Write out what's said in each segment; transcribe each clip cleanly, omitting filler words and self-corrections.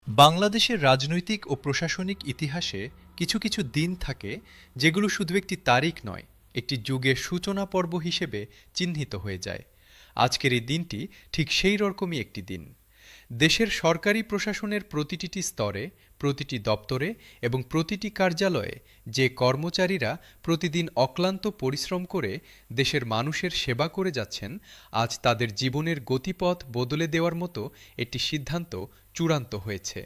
বাংলাদেশের রাজনৈতিক ও প্রশাসনিক ইতিহাসে কিছু কিছু দিন থাকে যেগুলো শুধু একটি তারিখ নয়, একটি যুগের সূচনা পর্ব হিসেবে চিহ্নিত হয়ে যায়। আজকের এই দিনটি ঠিক সেই রকমই একটি দিন। দেশের সরকারি প্রশাসনের প্রতিটি স্তরে, প্রতিটি দপ্তরে এবং প্রতিটি কার্যালয়ে যে কর্মচারীরা প্রতিদিন অক্লান্ত পরিশ্রম করে দেশের মানুষের সেবা করে যাচ্ছেন, আজ তাদের জীবনের গতিপথ বদলে দেওয়ার মতো একটি সিদ্ধান্ত চূড়ান্ত হয়েছে।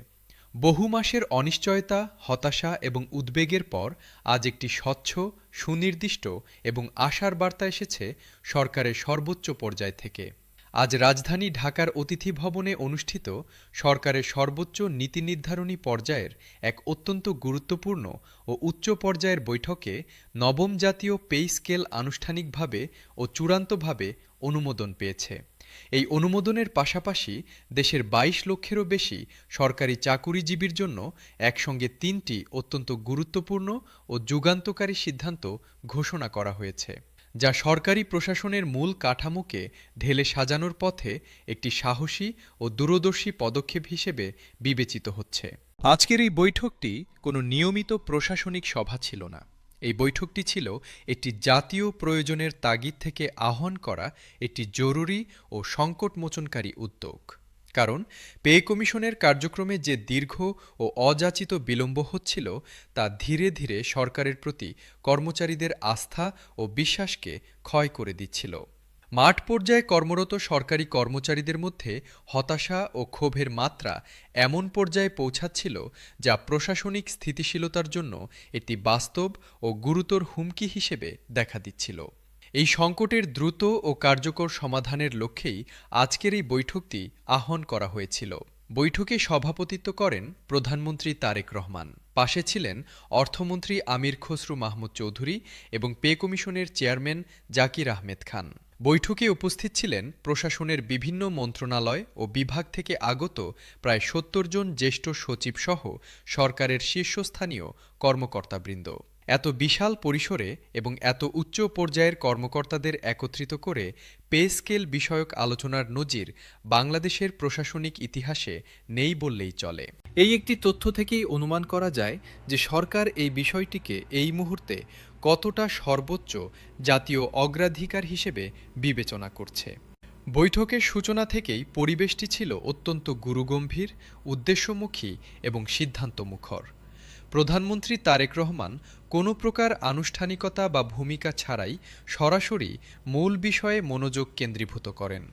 বহু মাসের অনিশ্চয়তা, হতাশা এবং উদ্বেগের পর আজ একটি স্বচ্ছ, সুনির্দিষ্ট এবং আশার বার্তা এসেছে সরকারের সর্বোচ্চ পর্যায় থেকে। আজ রাজধানী ঢাকার অতিথি ভবনে অনুষ্ঠিত সরকারের সর্বোচ্চ নীতি নির্ধারণী পর্যায়ের এক অত্যন্ত গুরুত্বপূর্ণ ও উচ্চ পর্যায়ের বৈঠকে নবম জাতীয় পে স্কেল আনুষ্ঠানিকভাবে ও চূড়ান্তভাবে অনুমোদন পেয়েছে। এই অনুমোদনের পাশাপাশি দেশের ২২ লক্ষেরও বেশি সরকারি চাকুরিজীবীর জন্য একসঙ্গে তিনটি অত্যন্ত গুরুত্বপূর্ণ ও যুগান্তকারী সিদ্ধান্ত ঘোষণা করা হয়েছে, যা সরকারি প্রশাসনের মূল কাঠামোকে ঢেলে সাজানোর পথে একটি সাহসী ও দূরদর্শী পদক্ষেপ হিসেবে বিবেচিত হচ্ছে। আজকের এই বৈঠকটি কোনো নিয়মিত প্রশাসনিক সভা ছিল না। এই বৈঠকটি ছিল একটি জাতীয় প্রয়োজনের তাগিদ থেকে আহ্বান করা একটি জরুরি ও সংকটমোচনকারী উদ্যোগ। কারণ পে কমিশনের কার্যক্রমে যে দীর্ঘ ও অযাচিত বিলম্ব হচ্ছিল, তা ধীরে ধীরে সরকারের প্রতি কর্মচারীদের আস্থা ও বিশ্বাসকে ক্ষয় করে দিচ্ছিল। মাঠ পর্যায়ে কর্মরত সরকারি কর্মচারীদের মধ্যে হতাশা ও ক্ষোভের মাত্রা এমন পর্যায়ে পৌঁছাচ্ছিল, যা প্রশাসনিক স্থিতিশীলতার জন্য একটি বাস্তব ও গুরুতর হুমকি হিসেবে দেখা দিচ্ছিল। এই সংকটের দ্রুত ও কার্যকর সমাধানের লক্ষ্যেই আজকের এই বৈঠকটি আহ্বান করা হয়েছিল। বৈঠকে সভাপতিত্ব করেন প্রধানমন্ত্রী তারেক রহমান। পাশে ছিলেন অর্থমন্ত্রী আমির খসরু মাহমুদ চৌধুরী এবং পে কমিশনের চেয়ারম্যান জাকির আহমেদ খান। বৈঠকে উপস্থিত ছিলেন প্রশাসনের বিভিন্ন মন্ত্রণালয় ও বিভাগ থেকে আগত প্রায় ৭০ জন জ্যেষ্ঠ সচিব সহ সরকারের শীর্ষস্থানীয় কর্মকর্তাবৃন্দ। এত বিশাল পরিসরে এবং এত উচ্চ পর্যায়ের কর্মকর্তাদের একত্রিত করে পে স্কেল বিষয়ক আলোচনার নজির বাংলাদেশের প্রশাসনিক ইতিহাসে নেই বললেই চলে। এই একটি তথ্য থেকেই অনুমান করা যায় যে সরকার এই বিষয়টিকে এই মুহূর্তে কতটা সর্বোচ্চ জাতীয় অগ্রাধিকার হিসেবে বিবেচনা করছে। বৈঠকের সূচনা থেকেই পরিবেশটি ছিল অত্যন্ত গুরুগম্ভীর, উদ্দেশ্যমুখী এবং সিদ্ধান্তমুখর। প্রধানমন্ত্রী তারেক রহমান কোনো প্রকার আনুষ্ঠানিকতা বা ভূমিকা ছাড়াই সরাসরি মূল বিষয়ে মনোযোগ কেন্দ্রীভূত করেন।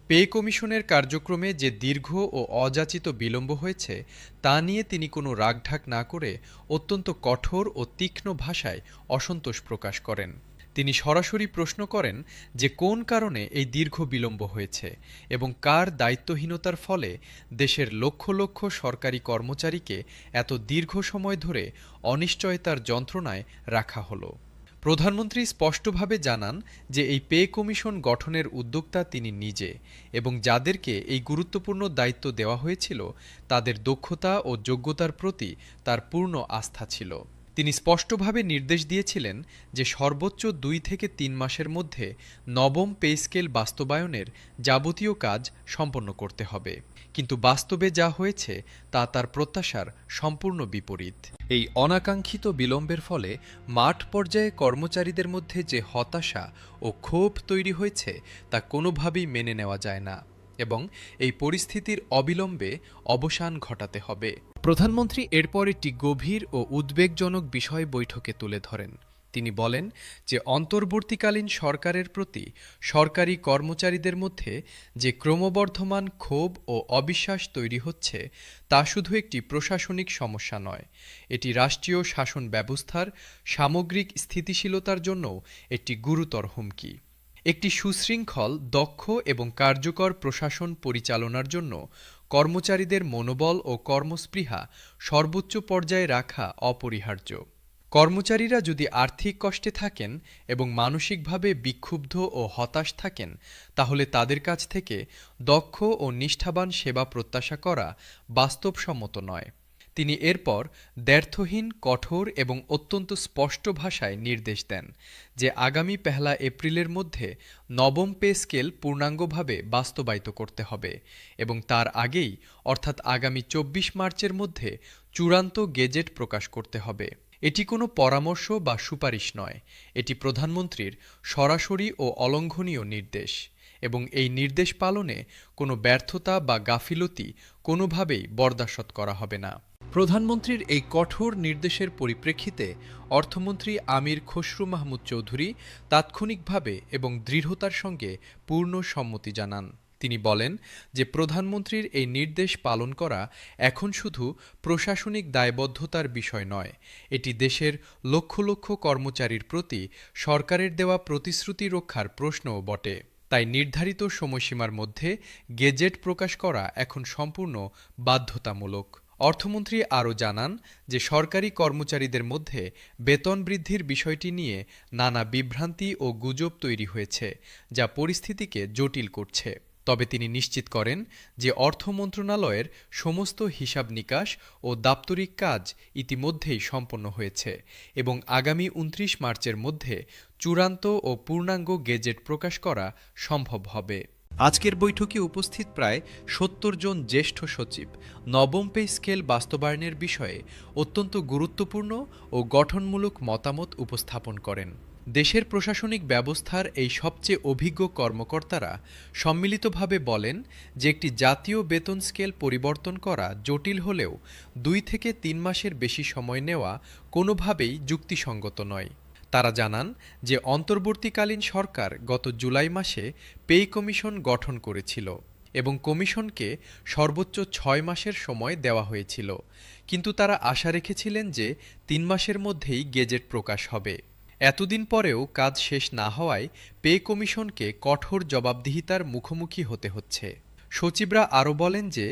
পে কমিশনের কার্যক্রমে যে দীর্ঘ ও অযাচিত বিলম্ব হয়েছে, তা নিয়ে তিনি কোনো রাগঢাক না করে অত্যন্ত কঠোর ও তীক্ষ্ণ ভাষায় অসন্তোষ প্রকাশ করেন। তিনি সরাসরি প্রশ্ন করেন যে কোন কারণে এই দীর্ঘ বিলম্ব হয়েছে এবং কার দায়িত্বহীনতার ফলে দেশের লক্ষ লক্ষ সরকারি কর্মচারীকে এত দীর্ঘ সময় ধরে অনিশ্চয়তার যন্ত্রণায় রাখা হলো। প্রধানমন্ত্রী স্পষ্টভাবে জানান যে এই পে কমিশন গঠনের উদ্যোক্তা তিনি নিজে এবং যাদেরকে এই গুরুত্বপূর্ণ দায়িত্ব দেওয়া হয়েছিল তাদের দক্ষতা ও যোগ্যতার প্রতি তার পূর্ণ আস্থা ছিল। তিনি স্পষ্টভাবে নির্দেশ দিয়েছিলেন যে সর্বোচ্চ ২ থেকে ৩ মাসের মধ্যে নবম পে স্কেল বাস্তবায়নের যাবতীয় কাজ সম্পন্ন করতে হবে। কিন্তু বাস্তবে যা হয়েছে তা তার প্রত্যাশার সম্পূর্ণ বিপরীত। এই অনাকাঙ্ক্ষিত বিলম্বের ফলে মাঠ পর্যায়ে কর্মচারীদের মধ্যে যে হতাশা ও ক্ষোভ তৈরি হয়েছে তা কোনোভাবেই মেনে নেওয়া যায় না এবং এই পরিস্থিতির অবিলম্বে অবসান ঘটাতে হবে। প্রধানমন্ত্রী এরপর একটি গভীর ও উদ্বেগজনক বিষয় বৈঠকে তুলে ধরেন। তিনি বলেন যে অন্তর্বর্তীকালীন সরকারের প্রতি সরকারি কর্মচারীদের মধ্যে যে ক্রমবর্ধমান ক্ষোভ ও অবিশ্বাস তৈরি হচ্ছে, তা শুধু একটি প্রশাসনিক সমস্যা নয়, এটি রাষ্ট্রীয় শাসন ব্যবস্থার সামগ্রিক স্থিতিশীলতার জন্যও একটি গুরুতর হুমকি। একটি সুশৃঙ্খল, দক্ষ এবং কার্যকর প্রশাসন পরিচালনার জন্য কর্মচারীদের মনোবল ও কর্মস্পৃহা সর্বোচ্চ পর্যায়ে রাখা অপরিহার্য। কর্মচারীরা যদি আর্থিক কষ্টে থাকেন এবং মানসিকভাবে বিক্ষুব্ধ ও হতাশ থাকেন, তাহলে তাদের কাছ থেকে দক্ষ ও নিষ্ঠাবান সেবা প্রত্যাশা করা বাস্তবসম্মত নয়। তিনি এরপর দ্ব্যর্থহীন, কঠোর এবং অত্যন্ত স্পষ্ট ভাষায় নির্দেশ দেন যে আগামী ১ এপ্রিলের মধ্যে নবম পে স্কেল পূর্ণাঙ্গভাবে বাস্তবায়িত করতে হবে এবং তার আগেই অর্থাৎ আগামী ২৪ মার্চের মধ্যে চূড়ান্ত গেজেট প্রকাশ করতে হবে। এটি কোনো পরামর্শ বা সুপারিশ নয়, এটি প্রধানমন্ত্রীর সরাসরি ও অলঙ্ঘনীয় নির্দেশ এবং এই নির্দেশ পালনে কোনো ব্যর্থতা বা গাফিলতি কোনোভাবেই বরদাশত করা হবে না। প্রধানমন্ত্রীর এই কঠোর নির্দেশের পরিপ্রেক্ষিতে অর্থমন্ত্রী আমির খসরু মাহমুদ চৌধুরী তাৎক্ষণিকভাবে এবং দৃঢ়তার সঙ্গে পূর্ণ সম্মতি জানান। তিনি বলেন যে প্রধানমন্ত্রীর এই নির্দেশ পালন করা এখন শুধু প্রশাসনিক দায়বদ্ধতার বিষয় নয়, এটি দেশের লক্ষ লক্ষ কর্মচারীর প্রতি সরকারের দেওয়া প্রতিশ্রুতি রক্ষার প্রশ্নও বটে। তাই নির্ধারিত সময়সীমার মধ্যে গেজেট প্রকাশ করা এখন সম্পূর্ণ বাধ্যতামূলক। অর্থমন্ত্রী আরও জানান যে সরকারি কর্মচারীদের মধ্যে বেতন বৃদ্ধির বিষয়টি নিয়ে নানা বিভ্রান্তি ও গুজব তৈরি হয়েছে, যা পরিস্থিতিকে জটিল করছে। তবে তিনি নিশ্চিত করেন যে অর্থ মন্ত্রণালয়ের সমস্ত হিসাব নিকাশ ও দাপ্তরিক কাজ ইতিমধ্যেই সম্পন্ন হয়েছে এবং আগামী ২৯ মার্চের মধ্যে চূড়ান্ত ও পূর্ণাঙ্গ গেজেট প্রকাশ করা সম্ভব হবে। আজকের বৈঠকে উপস্থিত প্রায় ৭০ জন জ্যেষ্ঠ সচিব নবম পে স্কেল বাস্তবায়নের বিষয়ে অত্যন্ত গুরুত্বপূর্ণ ও গঠনমূলক মতামত উপস্থাপন করেন। দেশের প্রশাসনিক ব্যবস্থার এই সবচেয়ে অভিজ্ঞ কর্মকর্তারা সম্মিলিতভাবে বলেন যে একটি জাতীয় বেতন স্কেল পরিবর্তন করা জটিল হলেও ২ থেকে ৩ মাসের বেশি সময় নেওয়া কোনোভাবেই যুক্তিসঙ্গত নয়। তারা জানান যে অন্তর্বর্তীকালীন সরকার গত জুলাই মাসে পে কমিশন গঠন করেছিল এবং কমিশনকে সর্বোচ্চ ৬ মাসের সময় দেওয়া হয়েছিল, কিন্তু তারা আশা রেখেছিলেন যে ৩ মাসের মধ্যেই গেজেট প্রকাশ হবে। এতদিন পরেও কাজ শেষ না হওয়ায় পে কমিশনকে কঠোর জবাবদিহিতার মুখোমুখি হতে হচ্ছে। সচিবরা আরও বলেন যে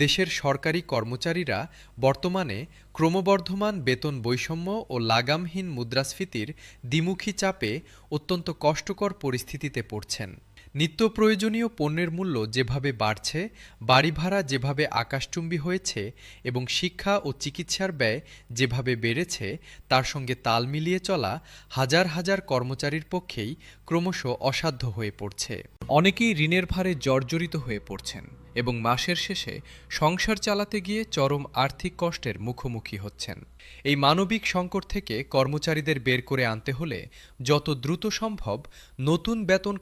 দেশের সরকারি কর্মচারীরা বর্তমানে ক্রমবর্ধমান বেতন বৈষম্য ও লাগামহীন মুদ্রাস্ফীতির দ্বিমুখী চাপে অত্যন্ত কষ্টকর পরিস্থিতিতে পড়ছেন। নিত্য প্রয়োজনীয় পণ্যের মূল্য যেভাবে বাড়ছে, বাড়ি ভাড়া যেভাবে আকাশচুম্বী হয়েছে এবং শিক্ষা ও চিকিৎসার ব্যয় যেভাবে বেড়েছে, তার সঙ্গে তাল মিলিয়ে চলা হাজার হাজার কর্মচারীর পক্ষেই ক্রমশ অসাধ্য হয়ে পড়ছে। অনেকেই ঋণের ভারে জর্জরিত হয়ে পড়ছেন এবং মাসের শেষে সংসার চালাতে গিয়ে চরম আর্থিক কষ্টের মুখোমুখি হচ্ছেন। এই মানবিক সংকট থেকে কর্মচারীদের বের করে আনতে হলে যত দ্রুত সম্ভব নতুন বেতন